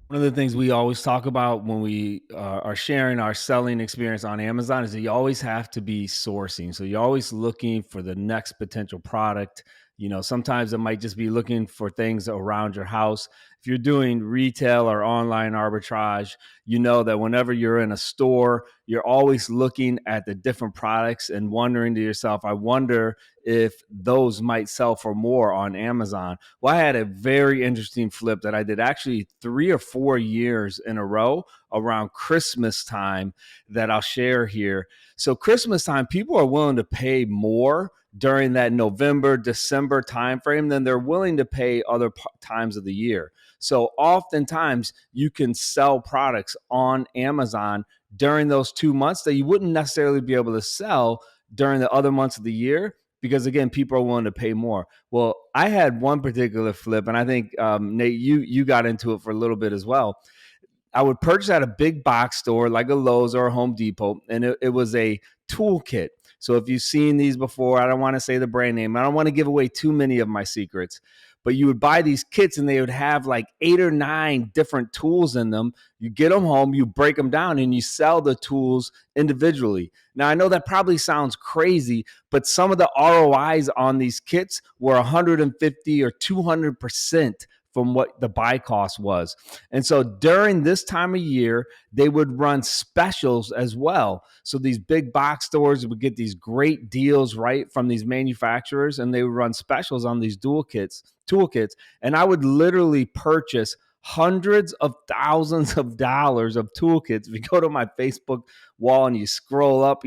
One of the things we always talk about when we are sharing our selling experience on Amazon is that you always have to be sourcing. So you're always looking for the next potential product. Sometimes it might just be looking for things around your house. If you're doing retail or online arbitrage, you know that whenever you're in a store, you're always looking at the different products and wondering to yourself, I wonder if those might sell for more on Amazon. Well, I had a very interesting flip that I did actually 3 or 4 years in a row around Christmas time that I'll share here. So, Christmas time, people are willing to pay more during that November, December timeframe than they're willing to pay other times of the year. So, oftentimes, you can sell products on Amazon during those 2 months that you wouldn't necessarily be able to sell during the other months of the year because again, people are willing to pay more. Well, I had one particular flip, and I think Nate, you got into it for a little bit as well. I would purchase at a big box store like a Lowe's or a Home Depot, and it was a toolkit. So if you've seen these before, I don't want to say the brand name. I don't want to give away too many of my secrets, but you would buy these kits and they would have like 8 or 9 different tools in them. You get them home, you break them down, and you sell the tools individually. Now, I know that probably sounds crazy, but some of the ROIs on these kits were 150 or 200% from what the buy cost was. And so during this time of year, they would run specials as well. So these big box stores would get these great deals right from these manufacturers, and they would run specials on these toolkits. And I would literally purchase hundreds of thousands of dollars of toolkits. If you go to my Facebook wall and you scroll up,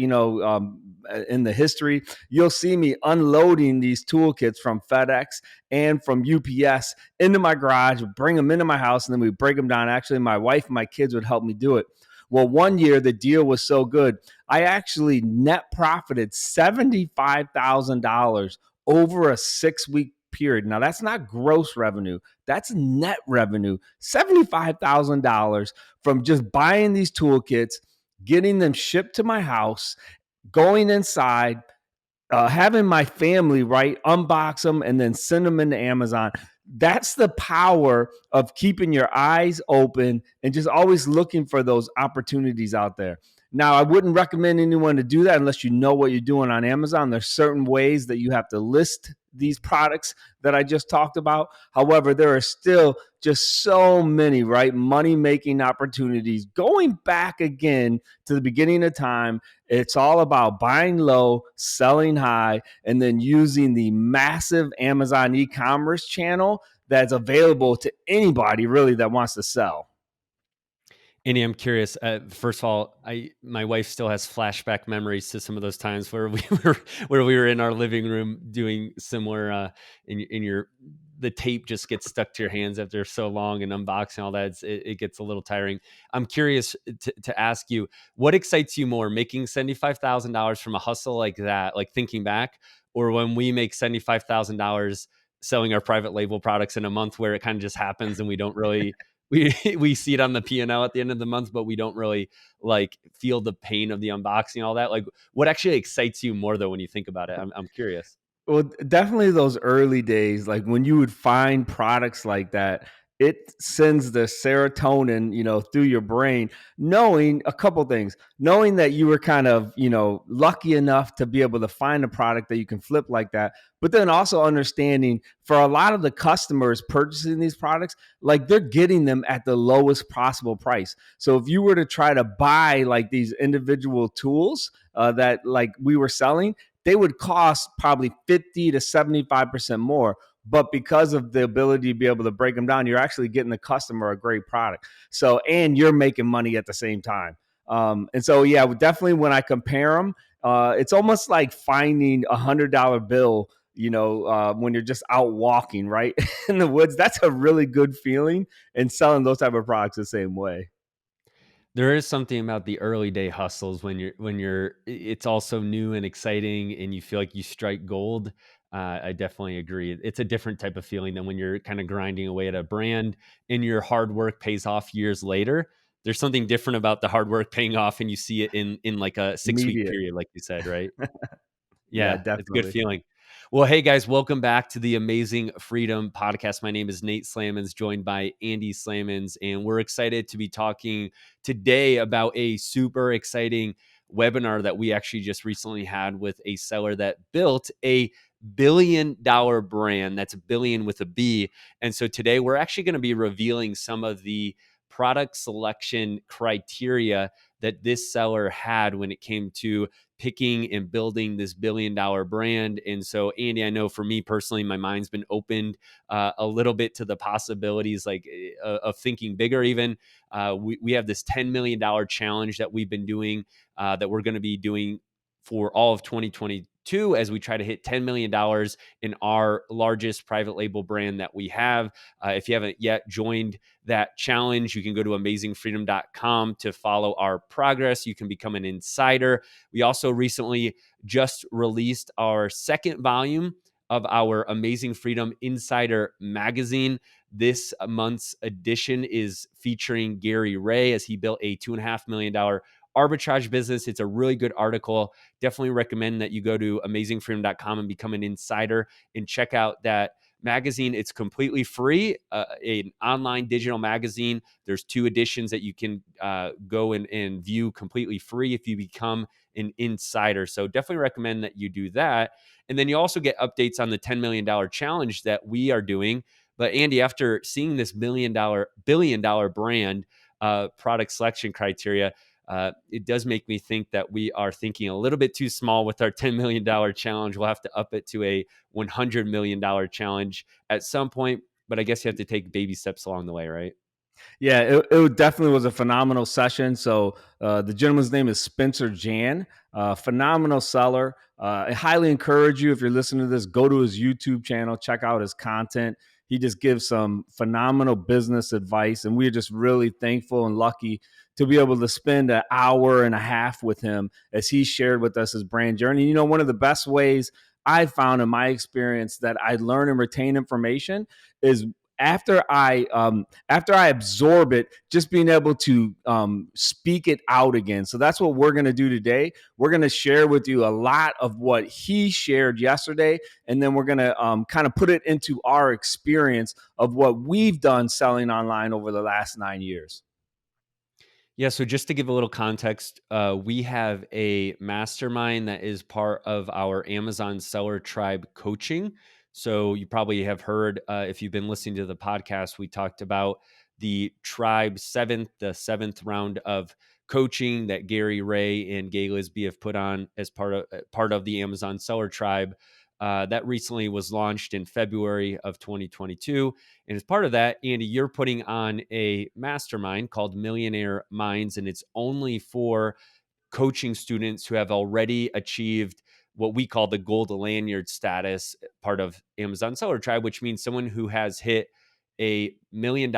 in the history, you'll see me unloading these toolkits from FedEx and from UPS into my garage, bring them into my house, and then we break them down. Actually, my wife and my kids would help me do it. Well, one year the deal was so good, I actually net profited $75,000 over a 6 week period. Now, that's not gross revenue, that's net revenue. $75,000 from just buying these toolkits, getting them shipped to my house, going inside, having my family unbox them and then send them into Amazon. That's the power of keeping your eyes open and just always looking for those opportunities out there. Now, I wouldn't recommend anyone to do that unless you know what you're doing on Amazon. There's certain ways that you have to list these products that I just talked about. However, there are still just so many, money making opportunities. Going back again to the beginning of time, it's all about buying low, selling high, and then using the massive Amazon e-commerce channel that's available to anybody really that wants to sell. Andy, I'm curious. First of all, my wife still has flashback memories to some of those times where we were in our living room doing similar. In your the tape just gets stuck to your hands after so long, and unboxing all that. It gets a little tiring. I'm curious to ask you, what excites you more, making $75,000 from a hustle like that, like thinking back, or when we make $75,000 selling our private label products in a month where it kind of just happens and we don't really we see it on the P&L at the end of the month, but we don't really like feel the pain of the unboxing, all that. Like, what actually excites you more though when you think about it? I'm curious. Well, definitely those early days, like when you would find products like that, it sends the serotonin, through your brain, knowing a couple things, knowing that you were kind of, lucky enough to be able to find a product that you can flip like that. But then also understanding for a lot of the customers purchasing these products, like they're getting them at the lowest possible price. So if you were to try to buy like these individual tools that like we were selling, they would cost probably 50 to 75% more. But because of the ability to be able to break them down, you're actually getting the customer a great product. So, and you're making money at the same time. And so, yeah, definitely when I compare them, it's almost like finding $100 bill, when you're just out walking, right, in the woods. That's a really good feeling. And selling those type of products the same way. There is something about the early day hustles when it's also new and exciting and you feel like you strike gold. I definitely agree. It's a different type of feeling than when you're kind of grinding away at a brand and your hard work pays off years later. There's something different about the hard work paying off and you see it in like a 6 week Immediate. period, like you said, right? Yeah, Yeah, it's a good definitely. feeling. Well, hey guys, welcome back to the Amazing Freedom Podcast. My name is Nate Slamans, joined by Andy Slamans, and we're excited to be talking today about a super exciting webinar that we actually just recently had with a seller that built a $1 billion brand. That's a billion with a B. And so today we're actually going to be revealing some of the product selection criteria that this seller had when it came to picking and building this $1 billion brand. And so, Andy, I know for me personally, my mind's been opened a little bit to the possibilities, like of thinking bigger. Even we have this $10 million challenge that we've been doing, that we're going to be doing for all of 2022 as we try to hit $10 million in our largest private label brand that we have. If you haven't yet joined that challenge, you can go to amazingfreedom.com to follow our progress. You can become an insider. We also recently just released our second volume of our Amazing Freedom Insider magazine. This month's edition is featuring Gary Ray as he built a $2.5 million arbitrage business. It's a really good article. Definitely recommend that you go to amazingfreedom.com and become an insider and check out that magazine. It's completely free, an online digital magazine. There's 2 editions that you can go and view completely free if you become an insider. So definitely recommend that you do that. And then you also get updates on the $10 million challenge that we are doing. But Andy, after seeing this billion dollar brand product selection criteria, it does make me think that we are thinking a little bit too small with our $10 million challenge. We'll have to up it to a $100 million challenge at some point, but I guess you have to take baby steps along the way, right? Yeah, it definitely was a phenomenal session. So the gentleman's name is Spencer Jan, phenomenal seller. I highly encourage you, if you're listening to this, go to his YouTube channel, check out his content. He just gives some phenomenal business advice, and we're just really thankful and lucky to be able to spend an hour and a half with him as he shared with us his brand journey. You know, one of the best ways I found in my experience that I learn and retain information is after I absorb it, just being able to speak it out again. So that's what we're going to do today. We're going to share with you a lot of what he shared yesterday, and then we're going to kind of put it into our experience of what we've done selling online over the last 9 years. Yeah, so just to give a little context, we have a mastermind that is part of our Amazon Seller Tribe coaching. So you probably have heard, if you've been listening to the podcast, we talked about the seventh round of coaching that Gary Ray and Gay Lisby have put on as part of the Amazon Seller Tribe. That recently was launched in February of 2022. And as part of that, Andy, you're putting on a mastermind called Millionaire Minds, and it's only for coaching students who have already achieved what we call the gold lanyard status, part of Amazon Seller Tribe, which means someone who has hit $1 million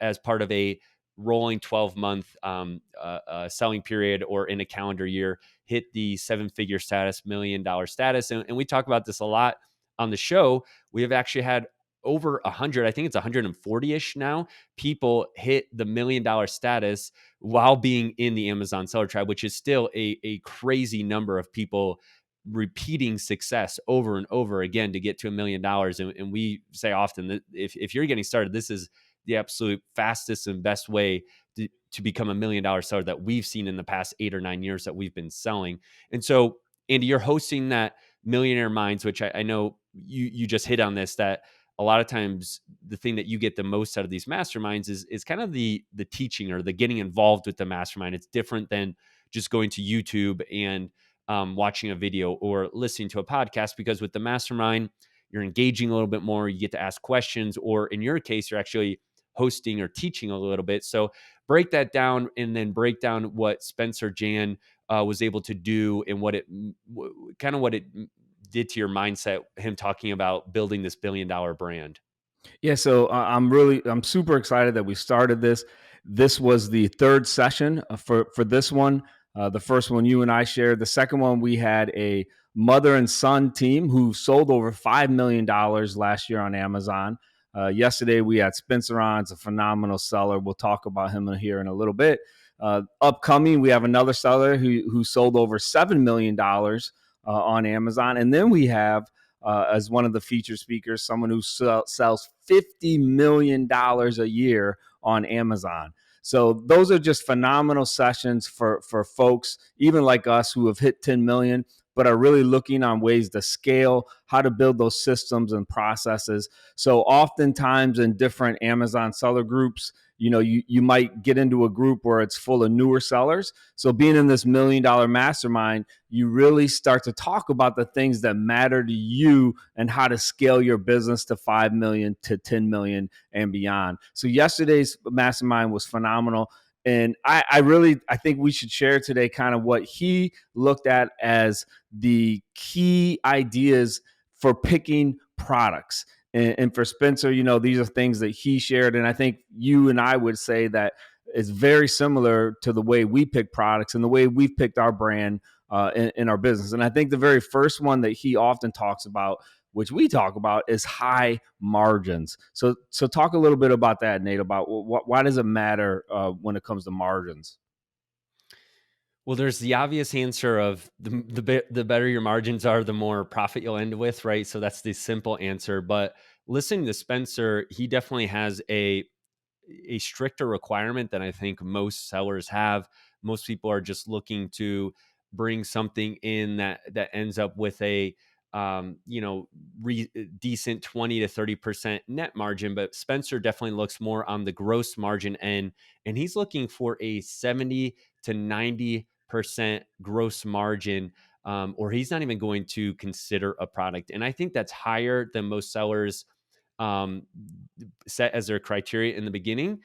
as part of a rolling 12-month selling period, or in a calendar year, hit the 7-figure status, $1 million status. And we talk about this a lot on the show. We have actually had over 100, I think it's 140-ish now, people hit the $1 million status while being in the Amazon Seller Tribe, which is still a crazy number of people repeating success over and over again to get to $1 million. And we say often that if you're getting started, this is the absolute fastest and best way to become $1 million seller that we've seen in the past 8 or 9 years that we've been selling. And so, Andy, you're hosting that Millionaire Minds, which I know you just hit on this, that a lot of times the thing that you get the most out of these masterminds is kind of the teaching or the getting involved with the mastermind. It's different than just going to YouTube and watching a video or listening to a podcast, because with the mastermind, you're engaging a little bit more. You get to ask questions, or in your case, you're actually hosting or teaching a little bit. So break that down, and then break down what Spencer Jan was able to do, and what it did to your mindset, him talking about building this $1 billion brand. Yeah, so I'm super excited that we started this. This was the third session for this one. The first one you and I shared. The second one we had a mother and son team who sold over $5 million last year on Amazon. Yesterday we had Spencer on. It's a phenomenal seller. We'll talk about him here in a little bit. Upcoming, we have another seller who sold over $7 million on Amazon. And then we have, as one of the featured speakers, someone who sells $50 million a year on Amazon. So those are just phenomenal sessions for folks, even like us, who have hit 10 million, but are really looking on ways to scale, how to build those systems and processes. So oftentimes in different Amazon seller groups, you might get into a group where it's full of newer sellers. So being in this $1 million mastermind, you really start to talk about the things that matter to you and how to scale your business to 5 million to 10 million and beyond. So yesterday's mastermind was phenomenal. And I think we should share today kind of what he looked at as the key ideas for picking products. And for Spencer, these are things that he shared. And I think you and I would say that it's very similar to the way we pick products and the way we've picked our brand in our business. And I think the very first one that he often talks about, which we talk about, is high margins. So talk a little bit about that, Nate, about why does it matter when it comes to margins? Well, there's the obvious answer of the better your margins are, the more profit you'll end with, right? So that's the simple answer. But listening to Spencer, he definitely has a stricter requirement than I think most sellers have. Most people are just looking to bring something in that ends up with a you know decent 20 to 30% net margin, but Spencer definitely looks more on the gross margin end, and he's looking for a 70 to 90% gross margin, or he's not even going to consider a product. And I think that's higher than most sellers um, set as their criteria in the beginning.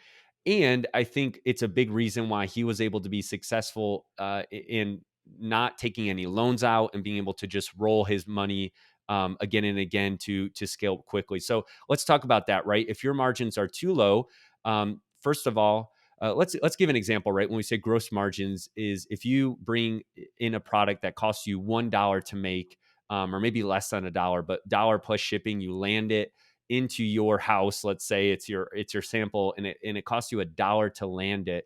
And I think it's a big reason why he was able to be successful in not taking any loans out and being able to just roll his money again and again to scale quickly. So let's talk about that, right? If your margins are too low, first of all, let's give an example, right? When we say gross margins, is if you bring in a product that costs you $1 to make, or maybe less than $1, but dollar plus shipping, you land it into your house. Let's say it's your sample, and it costs you $1 to land it,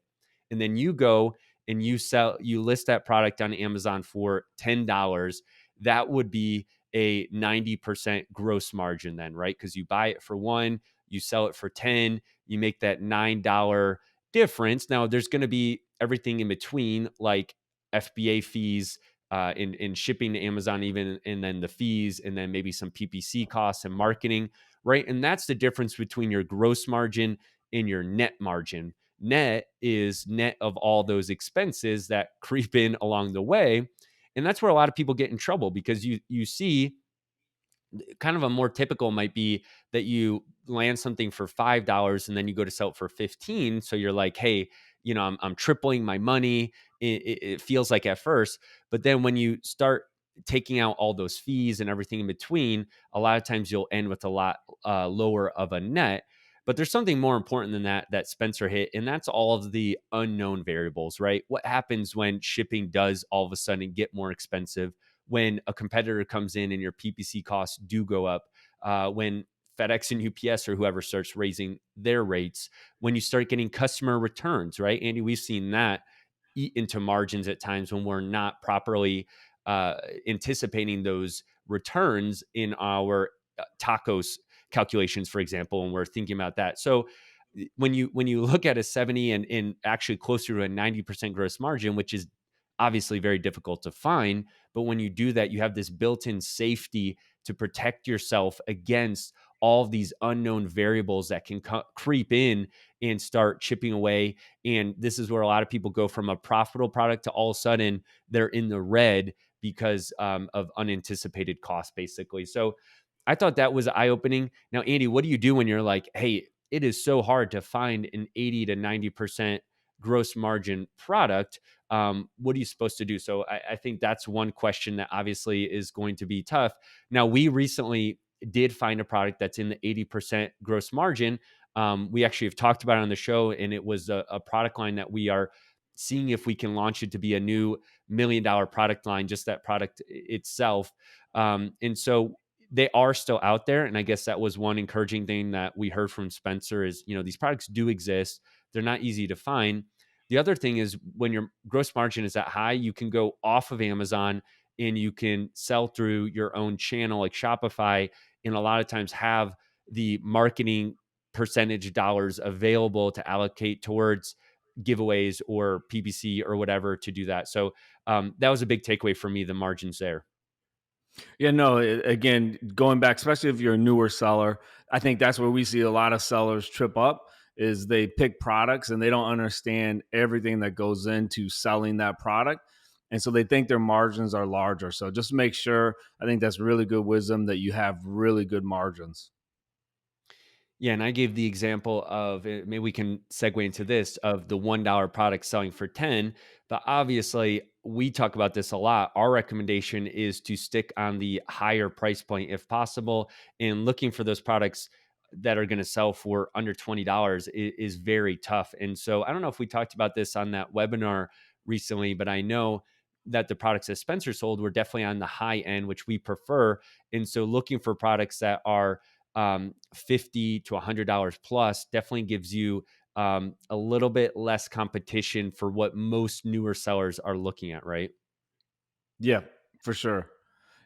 and then you go and you list that product on Amazon for $10. That would be a 90% gross margin then, right? Because you buy it for one, you sell it for 10, you make that $9 difference. Now there's going to be everything in between, like FBA fees, in shipping to Amazon, even, and then the fees, and then maybe some PPC costs and marketing, right? And that's the difference between your gross margin and your net margin. Net is net of all those expenses that creep in along the way. And that's where a lot of people get in trouble, because you see kind of a more typical might be that you land something for $5 and then you go to sell it for 15. So you're like, hey, I'm tripling my money. It feels like at first, but then when you start taking out all those fees and everything in between, a lot of times you'll end with a lot lower of a net. But there's something more important than that Spencer hit, and that's all of the unknown variables, right? What happens when shipping does all of a sudden get more expensive, when a competitor comes in and your PPC costs do go up, when FedEx and UPS or whoever starts raising their rates, when you start getting customer returns, right? Andy, we've seen that eat into margins at times when we're not properly anticipating those returns in our tacos calculations, for example, and we're thinking about that. So when you look at a 70 and actually closer to a 90% gross margin, which is obviously very difficult to find, but when you do that, you have this built-in safety to protect yourself against all of these unknown variables that can creep in and start chipping away. And this is where a lot of people go from a profitable product to all of a sudden they're in the red because of unanticipated costs, basically. So I thought that was eye-opening. Now, Andy, what do you do when you're like, hey, it is so hard to find an 80 to 90% gross margin product? What are you supposed to do? So I think that's one question that obviously is going to be tough. Now, we recently did find a product that's in the 80% gross margin. We actually have talked about it on the show, and it was a product line that we are seeing if we can launch it to be a new $1 million product line, just that product itself. And so they are still out there. And I guess that was one encouraging thing that we heard from Spencer is, these products do exist. They're not easy to find. The other thing is when your gross margin is that high, you can go off of Amazon and you can sell through your own channel like Shopify, and a lot of times have the marketing percentage dollars available to allocate towards giveaways or PPC or whatever to do that. So that was a big takeaway for me, the margins there. Yeah, no, again, going back, especially if you're a newer seller, I think that's where we see a lot of sellers trip up is they pick products and they don't understand everything that goes into selling that product. And so they think their margins are larger. So just make sure, I think that's really good wisdom that you have really good margins. Yeah, and I gave the example of maybe we can segue into this of the $1 product selling for 10, but obviously we talk about this a lot. Our recommendation is to stick on the higher price point if possible, and looking for those products that are going to sell for under $20 is very tough. And so I don't know if we talked about this on that webinar recently, but I know that the products that Spencer sold were definitely on the high end, which we prefer. And so looking for products that are 50 to $100 plus definitely gives you a little bit less competition for what most newer sellers are looking at, right? Yeah, for sure.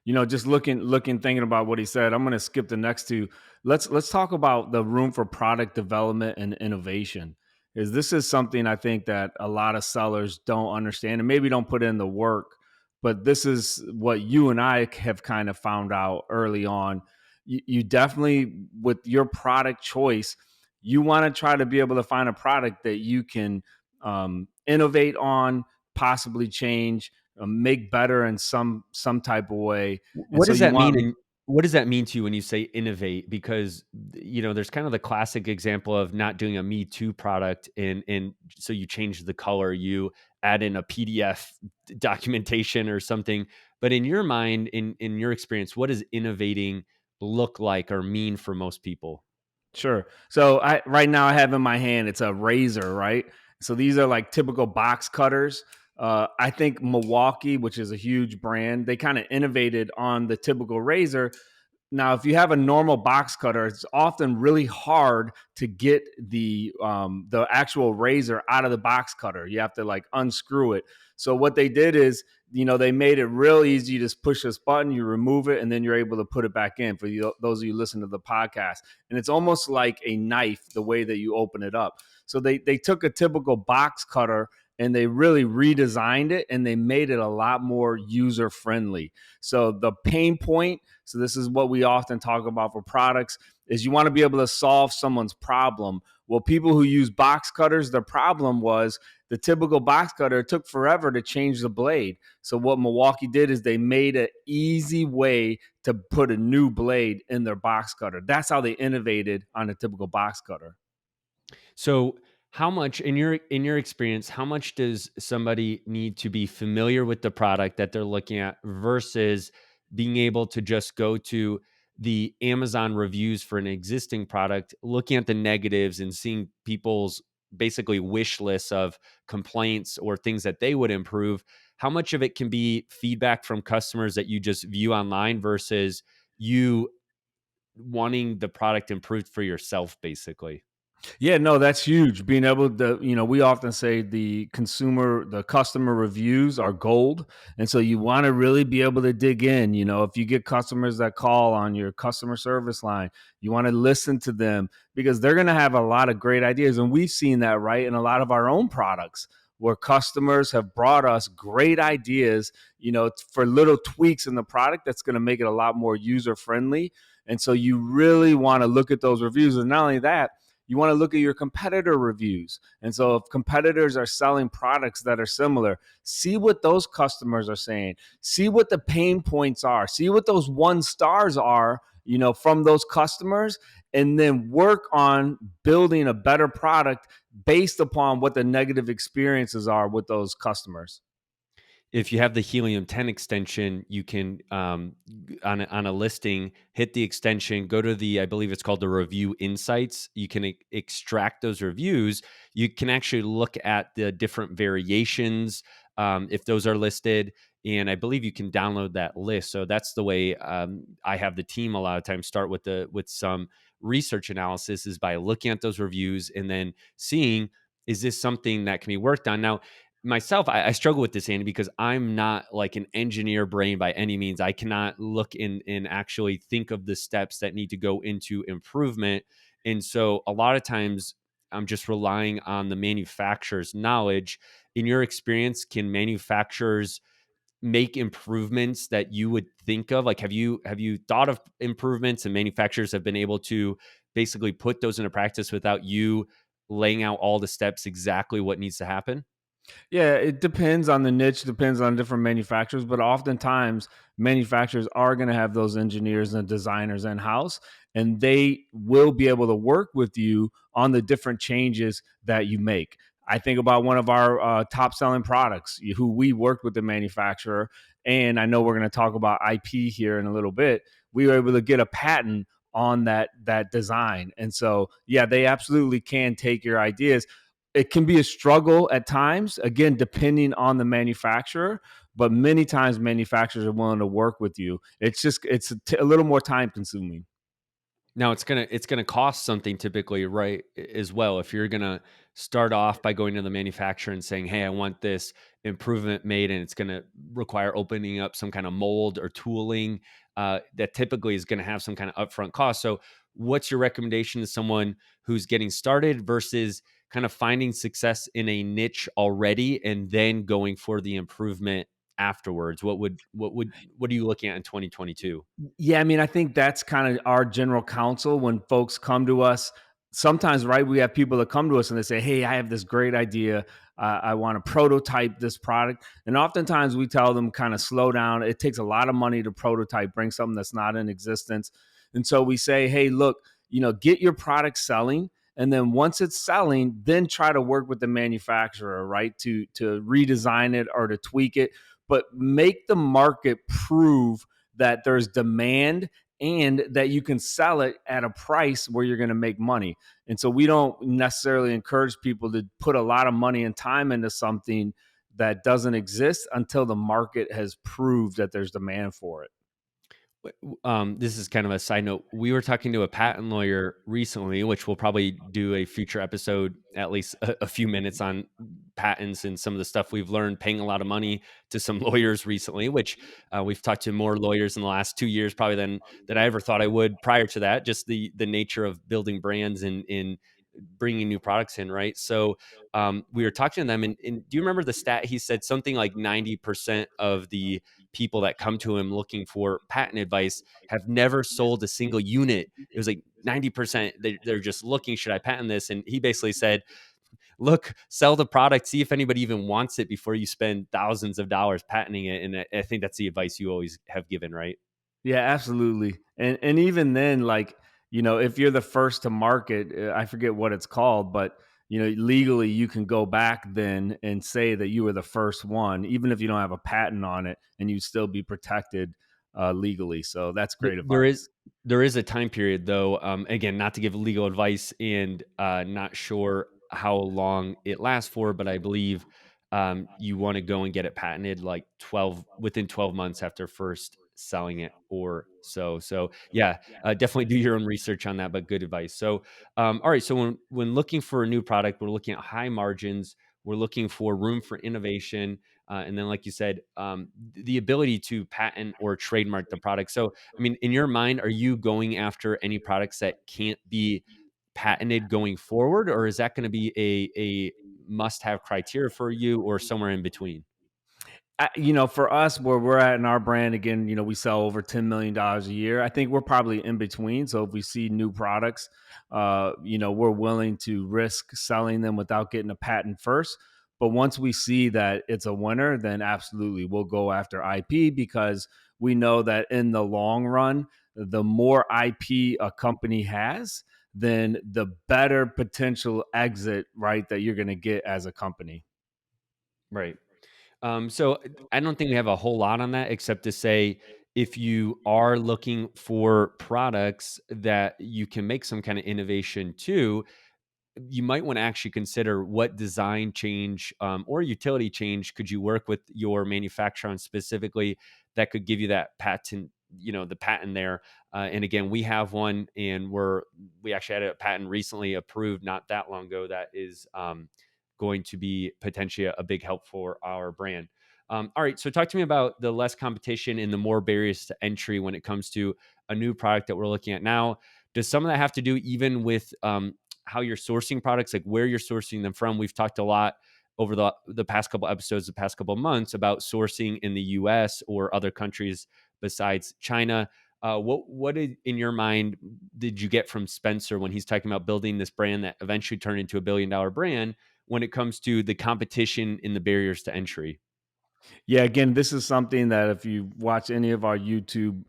Just looking thinking about what he said, I'm going to skip the next two. Let's talk about the room for product development and innovation. Is this is something I think that a lot of sellers don't understand and maybe don't put in the work, but this is what you and I have kind of found out early on. You definitely, with your product choice, you want to try to be able to find a product that you can innovate on, possibly change, make better in some type of way. And What so does you that mean? want And what does that mean to you when you say innovate? Because there's kind of the classic example of not doing a Me Too product, and so you change the color, you add in a PDF documentation or something. But in your mind, in your experience, what does innovating look like or mean for most people? sure. So I right now I have in my hand it's a razor, right? So these are like typical box cutters. I think Milwaukee, which is a huge brand, they kind of innovated on the typical razor. Now, if you have a normal box cutter, it's often really hard to get the actual razor out of the box cutter. You have to like unscrew it. So what they did is, they made it real easy. You just push this button, you remove it, and then you're able to put it back in. For you, those of you listen to the podcast, and it's almost like a knife the way that you open it up. So they took a typical box cutter and they really redesigned it and they made it a lot more user friendly. So the pain point, so this is what we often talk about for products, is you want to be able to solve someone's problem. Well, people who use box cutters, the problem was the typical box cutter took forever to change the blade. So what Milwaukee did is they made an easy way to put a new blade in their box cutter. That's how they innovated on a typical box cutter. So, how much in your experience, how much does somebody need to be familiar with the product that they're looking at versus being able to just go to the Amazon reviews for an existing product, looking at the negatives and seeing people's basically wish lists of complaints or things that they would improve? How much of it can be feedback from customers that you just view online versus you wanting the product improved for yourself, basically? Yeah, no, that's huge. Being able to, we often say the customer reviews are gold. And so you want to really be able to dig in. If you get customers that call on your customer service line, you want to listen to them because they're going to have a lot of great ideas. And we've seen that, right, in a lot of our own products where customers have brought us great ideas, for little tweaks in the product that's going to make it a lot more user friendly. And so you really want to look at those reviews. And not only that, you want to look at your competitor reviews. And so if competitors are selling products that are similar, see what those customers are saying. See what the pain points are. See what those 1 stars are, from those customers, and then work on building a better product based upon what the negative experiences are with those customers. If you have the Helium 10 extension, you can on a listing hit the extension, go to the, I believe it's called the review insights. You can extract those reviews. You can actually look at the different variations if those are listed, and I believe you can download that list. So that's the way I have the team a lot of times start with some research analysis is by looking at those reviews and then seeing, is this something that can be worked on. Now myself, I struggle with this, Andy, because I'm not like an engineer brain by any means. I cannot look in and actually think of the steps that need to go into improvement. And so a lot of times I'm just relying on the manufacturer's knowledge. In your experience, can manufacturers make improvements that you would think of? Like, have you thought of improvements and manufacturers have been able to basically put those into practice without you laying out all the steps exactly what needs to happen? Yeah, it depends on the niche, depends on different manufacturers, but oftentimes manufacturers are going to have those engineers and designers in house, and they will be able to work with you on the different changes that you make. I think about one of our top selling products, who we worked with the manufacturer, and I know we're going to talk about IP here in a little bit. We were able to get a patent on that design, and so yeah, they absolutely can take your ideas. It can be a struggle at times, again, depending on the manufacturer, but many times manufacturers are willing to work with you. It's a little more time consuming. Now it's gonna cost something typically, right, as well. If you're gonna start off by going to the manufacturer and saying, "Hey, I want this improvement made," and it's gonna require opening up some kind of mold or tooling, that typically is gonna have some kind of upfront cost. So, what's your recommendation to someone who's getting started versus kind of finding success in a niche already and then going for the improvement afterwards? What are you looking at in 2022? Yeah, I mean, I think that's kind of our general counsel when folks come to us. Sometimes, right, we have people that come to us and they say, "Hey, I have this great idea. I want to prototype this product." And oftentimes we tell them kind of slow down. It takes a lot of money to prototype, bring something that's not in existence. And so we say, "Hey, look, get your product selling. And then once it's selling, then try to work with the manufacturer, right, to redesign it or to tweak it, but make the market prove that there's demand and that you can sell it at a price where you're going to make money." And so we don't necessarily encourage people to put a lot of money and time into something that doesn't exist until the market has proved that there's demand for it. This is kind of a side note. We were talking to a patent lawyer recently, which we'll probably do a future episode, at least a few minutes on patents and some of the stuff we've learned paying a lot of money to some lawyers recently, which we've talked to more lawyers in the last 2 years, probably than I ever thought I would prior to that. Just the nature of building brands and in bringing new products in, right? So we were talking to them, and do you remember the stat? He said something like 90% of the people that come to him looking for patent advice have never sold a single unit. It was like 90%. They're just looking, should I patent this? And he basically said, look, sell the product, see if anybody even wants it before you spend thousands of dollars patenting it. And I think that's the advice you always have given, right? Yeah, absolutely. And even then, like, if you're the first to market, I forget what it's called, but legally you can go back then and say that you were the first one, even if you don't have a patent on it, and you still be protected legally. So that's Th great there is advice. there is a time period though, again, not to give legal advice and, not sure how long it lasts for, but I believe, you wanna go and get it patented like 12 months after first selling it or so. So, yeah, definitely do your own research on that, but good advice. So, alright, so when looking for a new product, we're looking at high margins, we're looking for room for innovation, and then like you said, the ability to patent or trademark the product. So, I mean, in your mind, are you going after any products that can't be patented going forward, or is that going to be a must have criteria for you, or somewhere in between? For us, where we're at in our brand, again, we sell over $10 million a year. I think we're probably in between. So if we see new products, we're willing to risk selling them without getting a patent first. But once we see that it's a winner, then absolutely we'll go after IP, because we know that in the long run, the more IP a company has, then the better potential exit, right, that you're going to get as a company. Right. So I don't think we have a whole lot on that except to say if you are looking for products that you can make some kind of innovation to, you might want to actually consider what design change or utility change could you work with your manufacturer on specifically that could give you that patent, the patent there. And again, we have one, and we actually had a patent recently approved not that long ago that is going to be potentially a big help for our brand. All right, so talk to me about the less competition and the more barriers to entry when it comes to a new product that we're looking at now. Does some of that have to do even with how you're sourcing products, like where you're sourcing them from? We've talked a lot over the past couple episodes, the past couple months, about sourcing in the U.S. or other countries besides China. What in your mind did you get from Spencer when he's talking about building this brand that eventually turned into $1 billion brand? When it comes to the competition in the barriers to entry? Yeah, again, this is something that if you watch any of our YouTube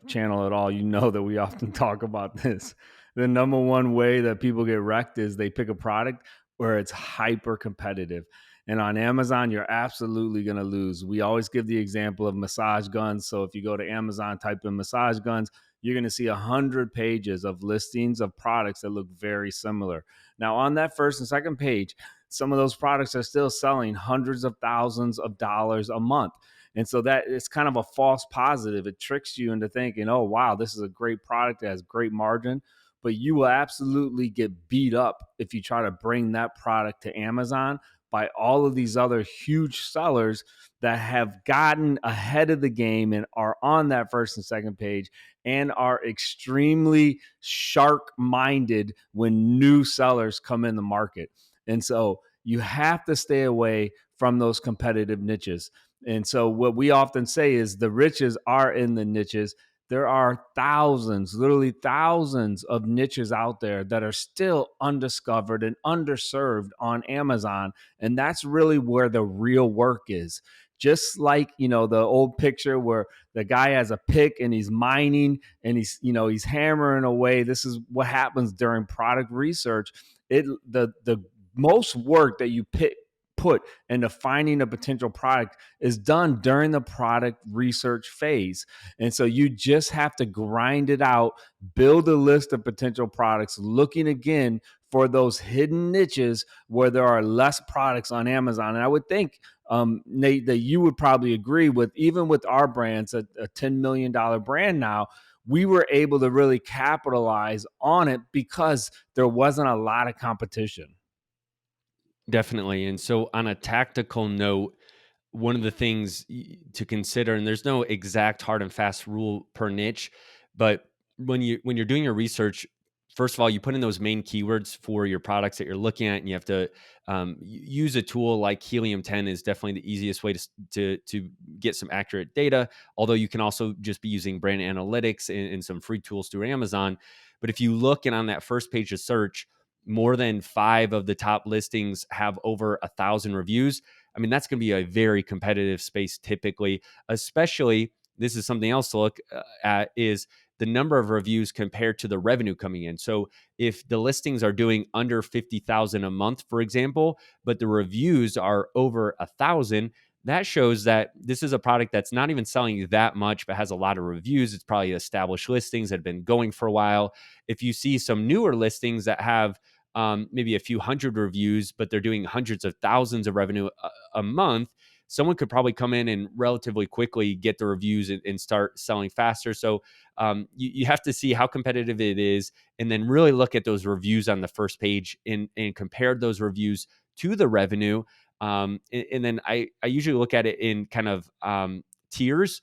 channel at all, you know that we often talk about this. The number one way that people get wrecked is they pick a product where it's hyper competitive. And on Amazon, you're absolutely going to lose. We always give the example of massage guns. So if you go to Amazon, type in massage guns, you're going to see 100 pages of listings of products that look very similar. Now, on that first and second page, some of those products are still selling hundreds of thousands of dollars a month. And so that it's kind of a false positive. It tricks you into thinking, oh, wow, this is a great product that has great margin. But you will absolutely get beat up if you try to bring that product to Amazon by all of these other huge sellers that have gotten ahead of the game and are on that first and second page and are extremely shark minded when new sellers come in the market. And so you have to stay away from those competitive niches. And so what we often say is the riches are in the niches. There are thousands, literally thousands of niches out there that are still undiscovered and underserved on Amazon. And that's really where the real work is. Just like, the old picture where the guy has a pick and he's mining and he's hammering away. This is what happens during product research. The most work that you put into finding a potential product is done during the product research phase. And so you just have to grind it out, build a list of potential products, looking again for those hidden niches where there are less products on Amazon. And I would think, Nate, that you would probably agree with, even with our brands, a $10 million brand now, we were able to really capitalize on it because there wasn't a lot of competition. Definitely. And so, on a tactical note, one of the things to consider, and there's no exact hard and fast rule per niche, but when you're doing your research, first of all, you put in those main keywords for your products that you're looking at, and you have to use a tool like Helium 10 is definitely the easiest way to get some accurate data. Although you can also just be using brand analytics and some free tools through Amazon. But if you look and on that first page of search, more than 5 of the top listings have over 1,000 reviews. I mean, that's going to be a very competitive space typically, especially this is something else to look at is the number of reviews compared to the revenue coming in. So if the listings are doing under 50,000 a month, for example, but the reviews are over 1,000, that shows that this is a product that's not even selling that much, but has a lot of reviews. It's probably established listings that have been going for a while. If you see some newer listings that have maybe a few hundred reviews, but they're doing hundreds of thousands of revenue a month, someone could probably come in and relatively quickly get the reviews and start selling faster. So you have to see how competitive it is and then really look at those reviews on the first page and compare those reviews to the revenue. And then I usually look at it in kind of tiers.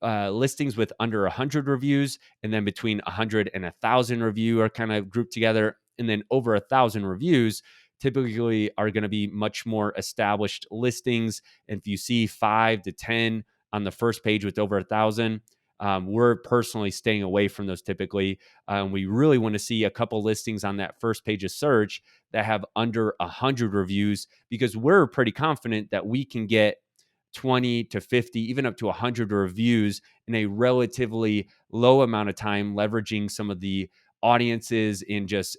Listings with under 100 reviews, and then between 100 and 1,000 review are kind of grouped together, and then over 1,000 reviews typically are going to be much more established listings. And if you see 5 to 10 on the first page with over 1,000, we're personally staying away from those typically. We really want to see a couple listings on that first page of search that have under 100 reviews, because we're pretty confident that we can get 20 to 50, even up to 100 reviews in a relatively low amount of time, leveraging some of the audiences in just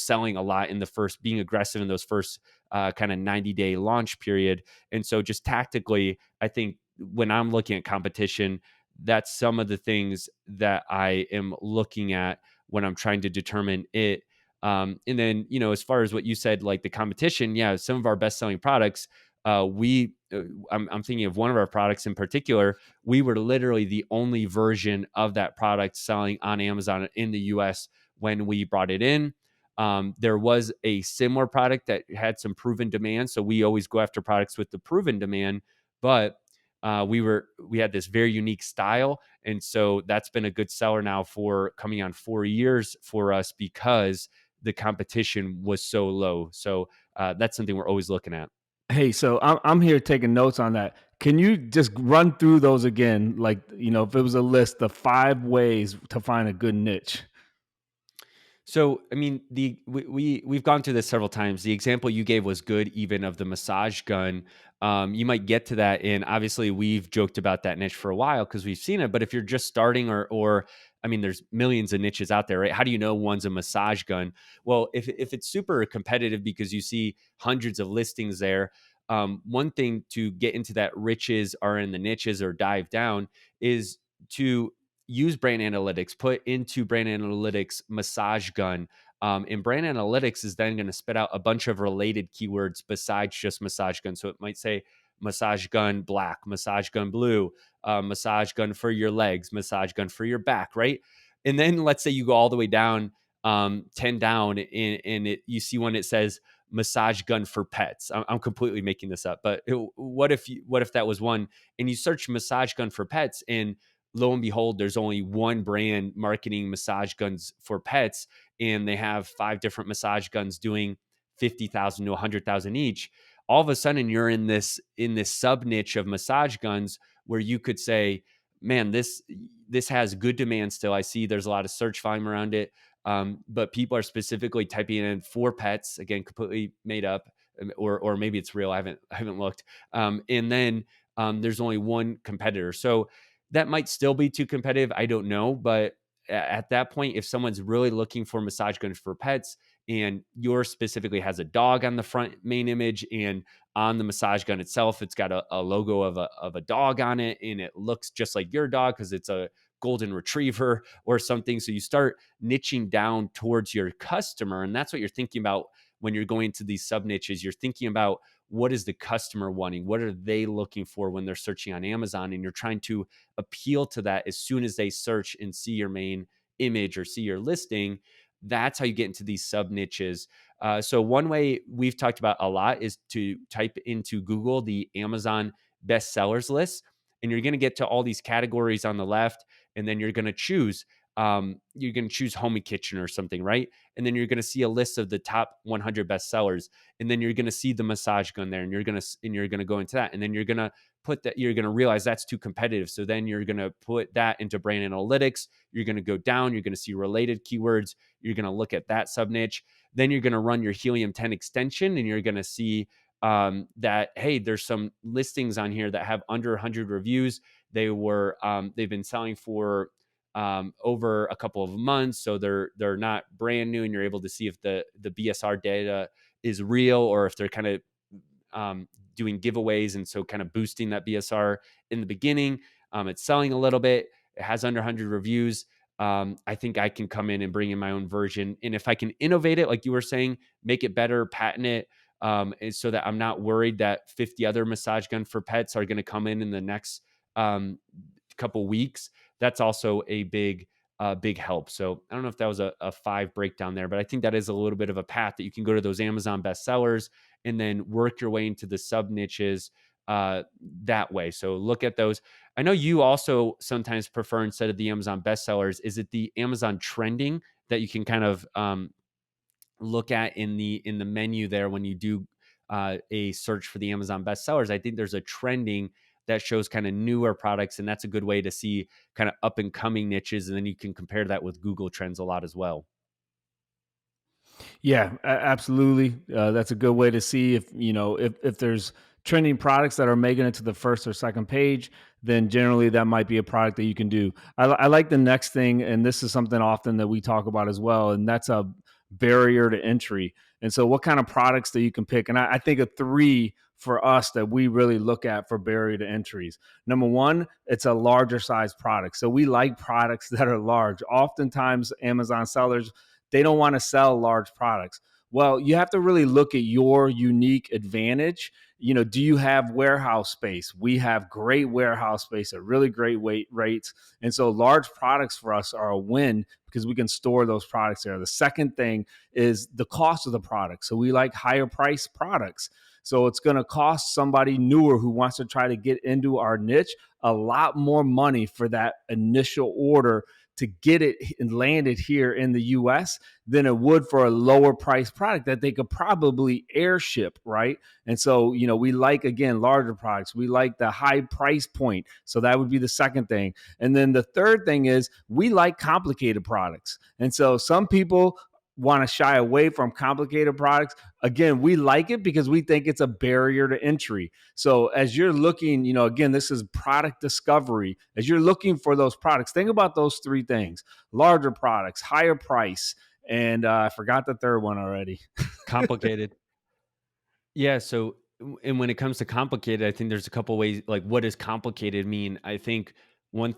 selling a lot in the first, being aggressive in those first kind of 90-day launch period. And so just tactically, I think when I'm looking at competition, that's some of the things that I am looking at when I'm trying to determine it. And then, as far as what you said, like the competition, yeah, some of our best selling products, I'm thinking of one of our products in particular. We were literally the only version of that product selling on Amazon in the US when we brought it in. There was a similar product that had some proven demand, so we always go after products with the proven demand. But we had this very unique style, and so that's been a good seller now for coming on 4 years for us because the competition was so low. So that's something we're always looking at. Hey, so I'm here taking notes on that. Can you just run through those again? Like, if it was a list of 5 ways to find a good niche. So, I mean, we've gone through this several times. The example you gave was good, even of the massage gun. You might get to that, and obviously, we've joked about that niche for a while because we've seen it. But if you're just starting, or I mean, there's millions of niches out there, right? How do you know one's a massage gun? Well, if it's super competitive because you see hundreds of listings there, one thing to get into that riches are in the niches or dive down is to use brand analytics, put into brand analytics massage gun. And brand analytics is then going to spit out a bunch of related keywords besides just massage gun. So it might say massage gun black, massage gun blue, massage gun for your legs, massage gun for your back, right? And then let's say you go all the way down, 10 down, and you see one that says massage gun for pets. I'm completely making this up, but what if that was one, and you search massage gun for pets, and lo and behold, there's only one brand marketing massage guns for pets, and they have 5 different massage guns doing 50,000 to 100,000 each. All of a sudden, you're in this sub niche of massage guns where you could say, "Man, this has good demand still. I see there's a lot of search volume around it, but people are specifically typing in for pets. Again, completely made up, or maybe it's real. I haven't looked. And then there's only one competitor, so that might still be too competitive. I don't know. But at that point, if someone's really looking for massage guns for pets and yours specifically has a dog on the front main image, and on the massage gun itself, it's got a logo of a dog on it, and it looks just like your dog because it's a golden retriever or something. So you start niching down towards your customer. And that's what you're thinking about when you're going to these sub niches. You're thinking about, what is the customer wanting? What are they looking for when they're searching on Amazon? And you're trying to appeal to that as soon as they search and see your main image or see your listing. That's how you get into these sub niches. So one way we've talked about a lot is to type into Google the Amazon bestsellers list, and you're going to get to all these categories on the left, and then you're going to choose home and kitchen or something, right? And then you're going to see a list of the top 100 bestsellers, and then you're going to see the massage gun there, and you're going to go into that, and then you're going to realize that's too competitive. So then you're going to put that into brand analytics. You're going to go down, you're going to see related keywords, you're going to look at that sub niche. Then you're going to run your Helium 10 extension, and you're going to see that, hey, there's some listings on here that have under 100 reviews. They've been selling for over a couple of months, so they're not brand new, and you're able to see if the BSR data is real, or if they're kind of doing giveaways, and so kind of boosting that BSR in the beginning. It's selling a little bit. It has under 100 reviews. I think I can come in and bring in my own version, and if I can innovate it, like you were saying, make it better, patent it, so that I'm not worried that 50 other massage gun for pets are going to come in the next couple weeks. That's also a big help. So I don't know if that was a 5 breakdown there, but I think that is a little bit of a path that you can go to those Amazon bestsellers and then work your way into the sub niches that way. So look at those. I know you also sometimes prefer, instead of the Amazon bestsellers, is it the Amazon trending that you can kind of look at in the menu there when you do a search for the Amazon bestsellers? I think there's a trending that shows kind of newer products, and that's a good way to see kind of up and coming niches, and then you can compare that with Google Trends a lot as well. Yeah, absolutely. That's a good way to see if there's trending products that are making it to the first or second page. Then generally that might be a product that you can do. I like the next thing, and this is something often that we talk about as well, and that's a barrier to entry. And so, what kind of products that you can pick? And I think of three for us that we really look at for barrier to entries. Number one, it's a larger size product. So we like products that are large. Oftentimes, Amazon sellers, they don't want to sell large products. Well, you have to really look at your unique advantage. Do you have warehouse space? We have great warehouse space at really great rates. And so large products for us are a win because we can store those products there. The second thing is the cost of the product. So we like higher price products. So it's going to cost somebody newer who wants to try to get into our niche a lot more money for that initial order to get it and land it here in the US than it would for a lower price product that they could probably airship, right? And so, we like, again, larger products. We like the high price point. So that would be the second thing. And then the third thing is we like complicated products. And so some people want to shy away from complicated products. Again, we like it because we think it's a barrier to entry. So as you're looking, again, this is product discovery. As you're looking for those products, think about those three things: larger products, higher price, and I forgot the third one already. Complicated. Yeah, so and when it comes to complicated, I think there's a couple ways, like, what does complicated mean? I think one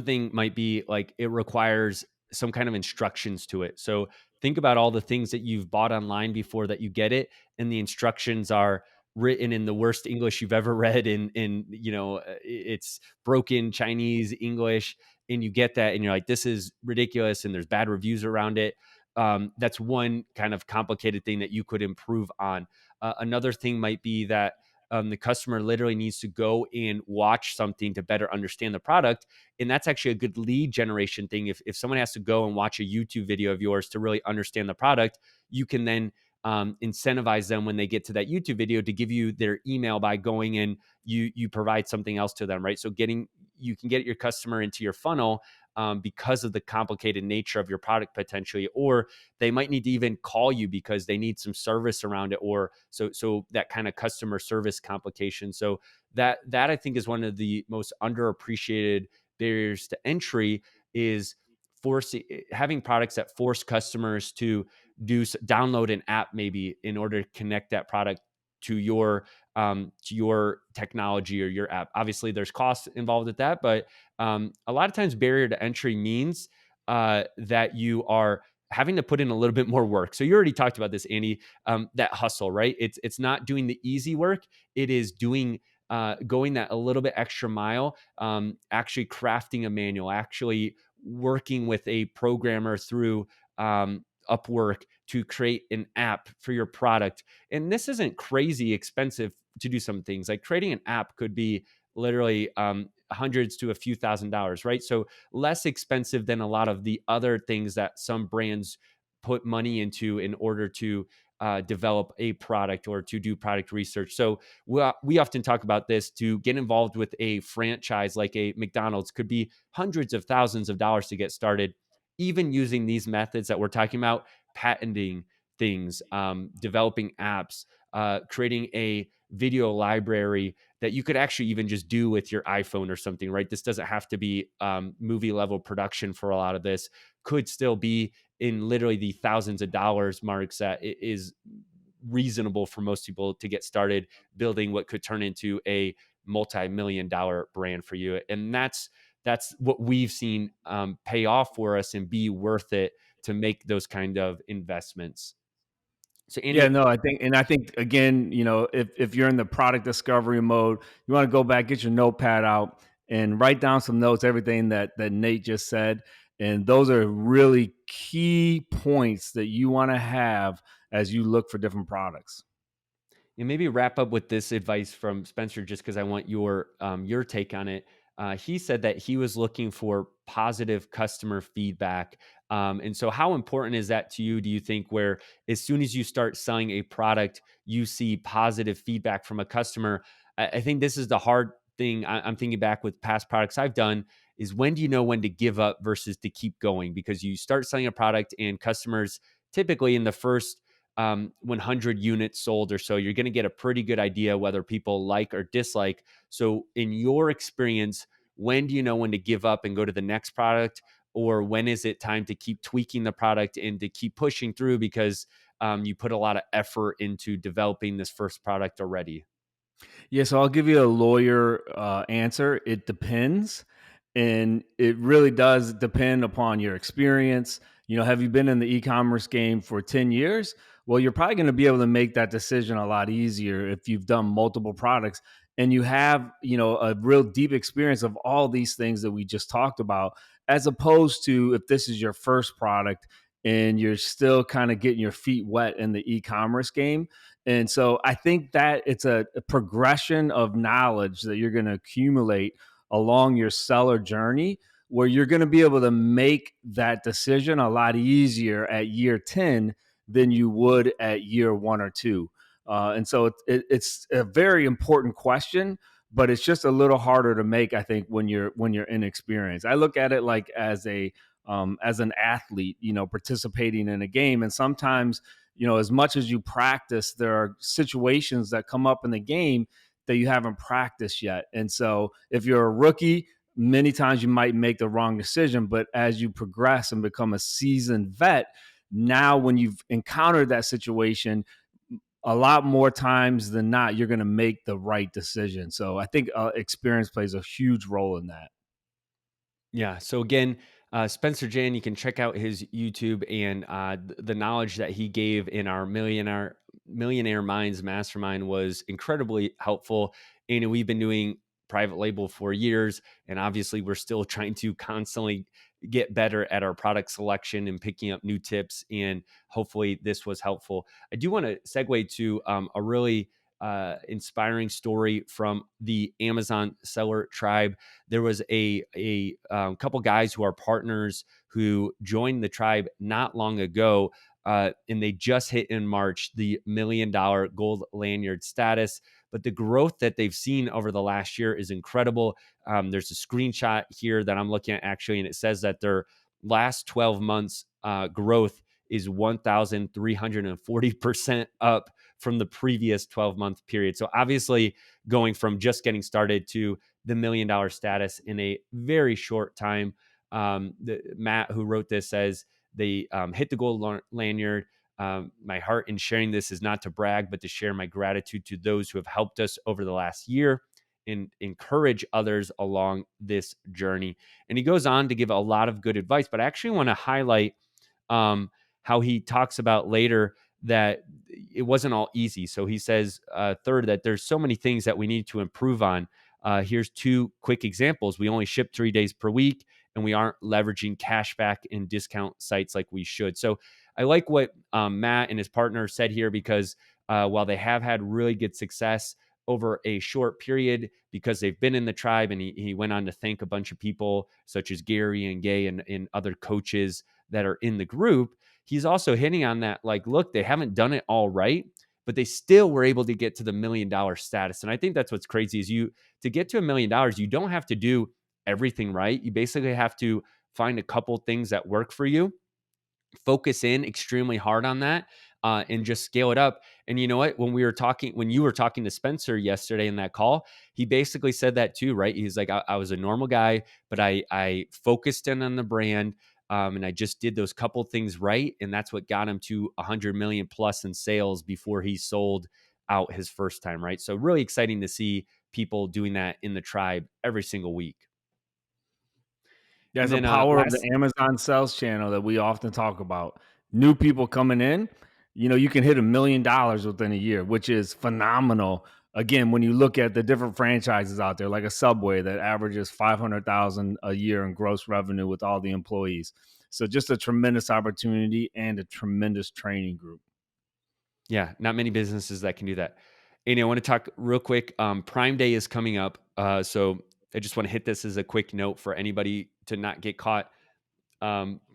thing might be like it requires some kind of instructions to it. So think about all the things that you've bought online before that you get it, and the instructions are written in the worst English you've ever read, it's broken Chinese English, and you get that and you're like, this is ridiculous, and there's bad reviews around it. That's one kind of complicated thing that you could improve on. Another thing might be that the customer literally needs to go and watch something to better understand the product. And that's actually a good lead generation thing. If someone has to go and watch a YouTube video of yours to really understand the product, you can then incentivize them when they get to that YouTube video to give you their email by going and you provide something else to them, right? So you can get your customer into your funnel because of the complicated nature of your product potentially, or they might need to even call you because they need some service around it, or so that kind of customer service complication. So that I think is one of the most underappreciated barriers to entry is forcing having products that force customers to download an app maybe in order to connect that product to your technology or your app. Obviously, there's costs involved with that, but a lot of times barrier to entry means that you are having to put in a little bit more work. So you already talked about this, Andy. That hustle, right? It's not doing the easy work. It is doing going that a little bit extra mile, actually crafting a manual, actually working with a programmer through Upwork to create an app for your product. And this isn't crazy expensive to do some things. Like creating an app could be literally hundreds to a few $1,000s, right? So less expensive than a lot of the other things that some brands put money into in order to develop a product or to do product research. So we often talk about this. To get involved with a franchise like a McDonald's could be hundreds of thousands of dollars to get started. Even using these methods that we're talking about, patenting things, developing apps, creating a video library that you could actually even just do with your iPhone or something, right? This doesn't have to be movie level production for a lot of this, could still be in literally the thousands of dollars marks that it is reasonable for most people to get started building what could turn into a multi-million-dollar brand for you. And that's what we've seen pay off for us and be worth it to make those kind of investments. So, Andy, Yeah, no, I think again, if you're in the product discovery mode, you want to go back, get your notepad out, and write down some notes, everything that Nate just said, and those are really key points that you want to have as you look for different products. and maybe wrap up with this advice from Spencer, just because I want your take on it. He said that he was looking for positive customer feedback, and so how important is that to you? Do you think where as soon as you start selling a product, you see positive feedback from a customer? I think this is the hard thing. I'm thinking back with past products I've done. Is when do you know when to give up versus to keep going? Because you start selling a product and customers typically in the first 100 units sold or so, you're going to get a pretty good idea whether people like or dislike. So, in your experience, when do you know when to give up and go to the next product? Or when is it time to keep tweaking the product and to keep pushing through because you put a lot of effort into developing this first product already? Yeah, so I'll give you a lawyer answer. It depends. And it really does depend upon your experience. Have you been in the e commerce game for 10 years? Well, you're probably going to be able to make that decision a lot easier if you've done multiple products and you have, a real deep experience of all these things that we just talked about. as opposed to if this is your first product and you're still kind of getting your feet wet in the e-commerce game. And so I think that it's a progression of knowledge that you're going to accumulate along your seller journey, where you're going to be able to make that decision a lot easier at year 10 than you would at year 1 or 2. And so it's a very important question, but it's just a little harder to make, I think, when you're inexperienced. I look at it like as an athlete, participating in a game, and sometimes, as much as you practice, there are situations that come up in the game that you haven't practiced yet. And so if you're a rookie, many times you might make the wrong decision, but as you progress and become a seasoned vet, now when you've encountered that situation, a lot more times than not, you're going to make the right decision. So I think experience plays a huge role in that. Yeah. So again, Spencer Jan, you can check out his YouTube and the knowledge that he gave in our Millionaire Minds Mastermind was incredibly helpful. And we've been doing private label for years, and obviously we're still trying to constantly get better at our product selection and picking up new tips. And hopefully this was helpful. I do want to segue to a really inspiring story from the Amazon seller tribe. There was a couple guys who are partners who joined the tribe not long ago, and they just hit in March the $1 million gold lanyard status. But the growth that they've seen over the last year is incredible. There's a screenshot here that I'm looking at actually, and it says that their last 12 months growth is 1,340% up from the previous 12-month period. So obviously, going from just getting started to the $1 million status in a very short time. Matt, who wrote this, says they hit the gold lanyard. My heart in sharing this is not to brag, but to share my gratitude to those who have helped us over the last year and encourage others along this journey. And he goes on to give a lot of good advice, but I actually want to highlight how he talks about later that it wasn't all easy. So he says, third, that there's so many things that we need to improve on. Here's two quick examples. We only ship 3 days per week, and we aren't leveraging cashback and discount sites like we should. So I like what Matt and his partner said here, because while they have had really good success over a short period because they've been in the tribe, and he went on to thank a bunch of people such as Gary and Gay and other coaches that are in the group. He's also hitting on that, like, look, they haven't done it all right, but they still were able to get to the $1 million status. And I think that's what's crazy is to get to $1 million, you don't have to do everything right. You basically have to find a couple things that work for you, focus in extremely hard on that, and just scale it up. And you know what? When you were talking to Spencer yesterday in that call, he basically said that too, right? He's like, I was a normal guy, but I focused in on the brand. And I just did those couple things right. And that's what got him to 100 million plus in sales before he sold out his first time, right? So really exciting to see people doing that in the tribe every single week. There's And a then power of the last Amazon sales channel that we often talk about. New people coming in, you can hit $1 million within a year, which is phenomenal. Again, when you look at the different franchises out there, like a Subway that averages 500,000 a year in gross revenue with all the employees. So just a tremendous opportunity and a tremendous training group. Yeah, not many businesses that can do that. And I want to talk real quick. Prime Day is coming up. So I just want to hit this as a quick note for anybody to not get caught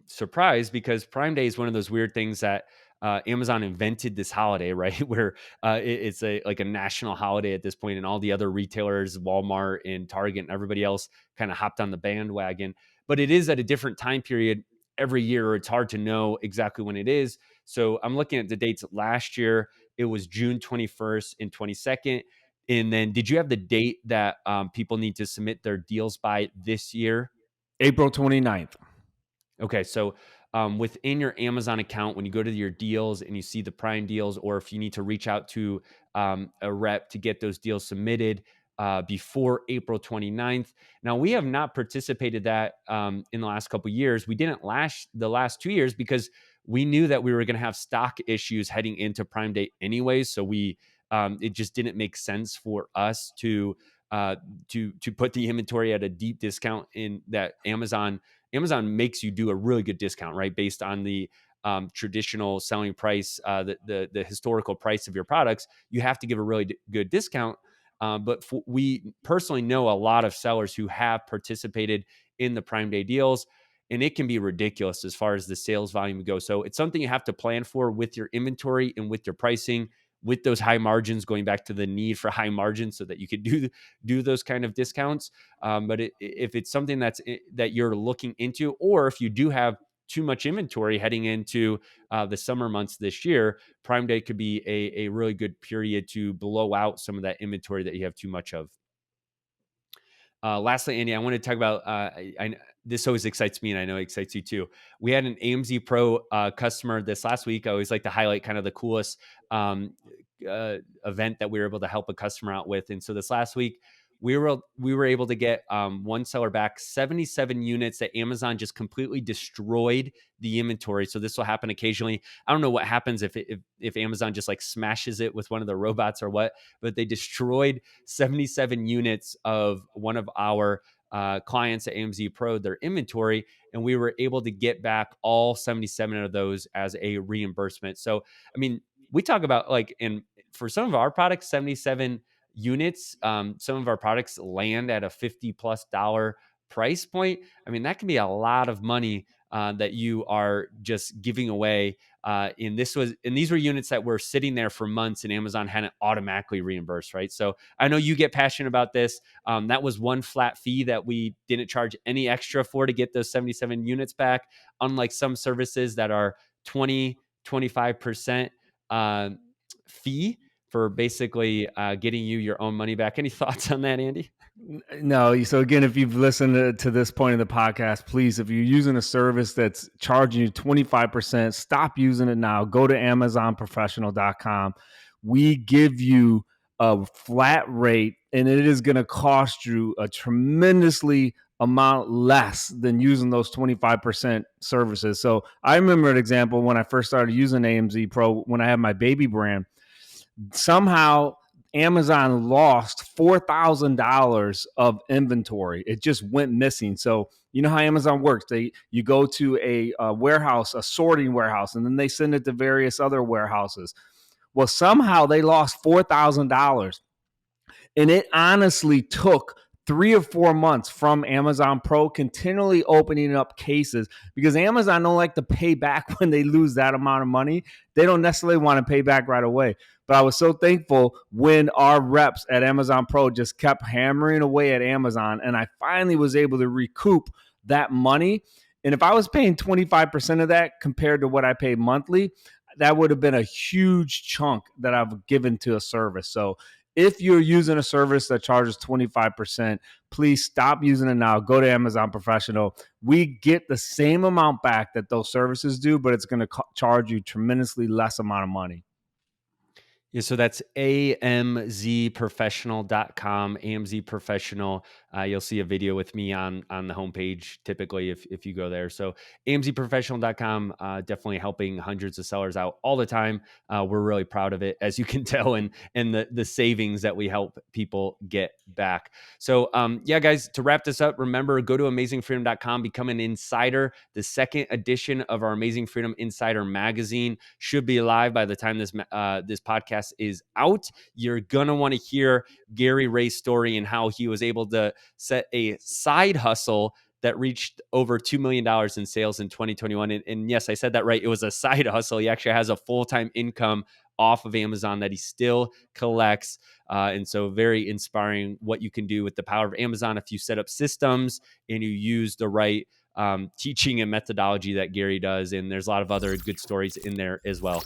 surprised, because Prime Day is one of those weird things that Amazon invented this holiday, right? Where it's like a national holiday at this point, and all the other retailers, Walmart and Target and everybody else, kind of hopped on the bandwagon. But it is at a different time period every year. Or it's hard to know exactly when it is. So I'm looking at the dates. Last year, it was June 21st and 22nd. And then, did you have the date that people need to submit their deals by this year? April 29th. Okay, so within your Amazon account, when you go to your deals and you see the Prime deals, or if you need to reach out to a rep to get those deals submitted before April 29th. Now, we have not participated that in the last couple of years. We didn't the last 2 years because we knew that we were going to have stock issues heading into Prime Day anyways. So it just didn't make sense for us to put the inventory at a deep discount in that Amazon Amazon makes you do a really good discount, right? Based on the traditional selling price, the historical price of your products, you have to give a really good discount. But we personally know a lot of sellers who have participated in the Prime Day deals, and it can be ridiculous as far as the sales volume goes. So it's something you have to plan for with your inventory and with your pricing, with those high margins, going back to the need for high margins so that you could do those kind of discounts. But if it's something that you're looking into, or if you do have too much inventory heading into the summer months this year, Prime Day could be a really good period to blow out some of that inventory that you have too much of. Lastly, Andy, I want to talk about. This always excites me, and I know it excites you too. We had an AMZ Pro customer this last week. I always like to highlight kind of the coolest event that we were able to help a customer out with. And so this last week, we were able to get one seller back 77 units that Amazon just completely destroyed the inventory. So this will happen occasionally. I don't know what happens if Amazon just like smashes it with one of the robots or what, but they destroyed 77 units of one of our clients at AMZ Pro, their inventory, and we were able to get back all 77 of those as a reimbursement. So, I mean, we talk about like, and for some of our products, 77 units, some of our products land at a $50+ price point. I mean, that can be a lot of money that you are just giving away. And these were units that were sitting there for months, and Amazon hadn't automatically reimbursed, right? So I know you get passionate about this. That was one flat fee that we didn't charge any extra for to get those 77 units back, unlike some services that are 25% fee for basically getting you your own money back. Any thoughts on that, Andy? No. So again, if you've listened to this point in the podcast, please, if you're using a service that's charging you 25%, stop using it now. Go to AMZProfessional.com. We give you a flat rate, and it is going to cost you a tremendously amount less than using those 25% services. So I remember an example when I first started using AMZ Pro when I had my baby brand. Somehow Amazon lost $4,000 of inventory. It just went missing. So you know how Amazon works. You go to a warehouse, a sorting warehouse, and then they send it to various other warehouses. Well, somehow they lost $4,000. And it honestly took 3 or 4 months from Amazon Pro continually opening up cases, because Amazon don't like to pay back when they lose that amount of money. They don't necessarily want to pay back right away. But I was so thankful when our reps at Amazon Pro just kept hammering away at Amazon, and I finally was able to recoup that money. And if I was paying 25% of that compared to what I paid monthly, that would have been a huge chunk that I've given to a service. So if you're using a service that charges 25%, please stop using it now. Go to Amazon Professional. We get the same amount back that those services do, but it's going to charge you tremendously less amount of money. Yeah, so that's AMZProfessional.com, AMZ Professional. You'll see a video with me on the homepage typically if you go there. So AMZProfessional.com, definitely helping hundreds of sellers out all the time. We're really proud of it, as you can tell, and the savings that we help people get back. So yeah, guys, to wrap this up, remember, go to AmazingFreedom.com, become an insider. The second edition of our Amazing Freedom Insider magazine should be live by the time this podcast is out. You're going to want to hear Gary Ray's story and how he was able to set a side hustle that reached over $2 million in sales in 2021. And yes, I said that right. It was a side hustle. He actually has a full-time income off of Amazon that he still collects. And so very inspiring what you can do with the power of Amazon if you set up systems and you use the right teaching and methodology that Gary does. And there's a lot of other good stories in there as well.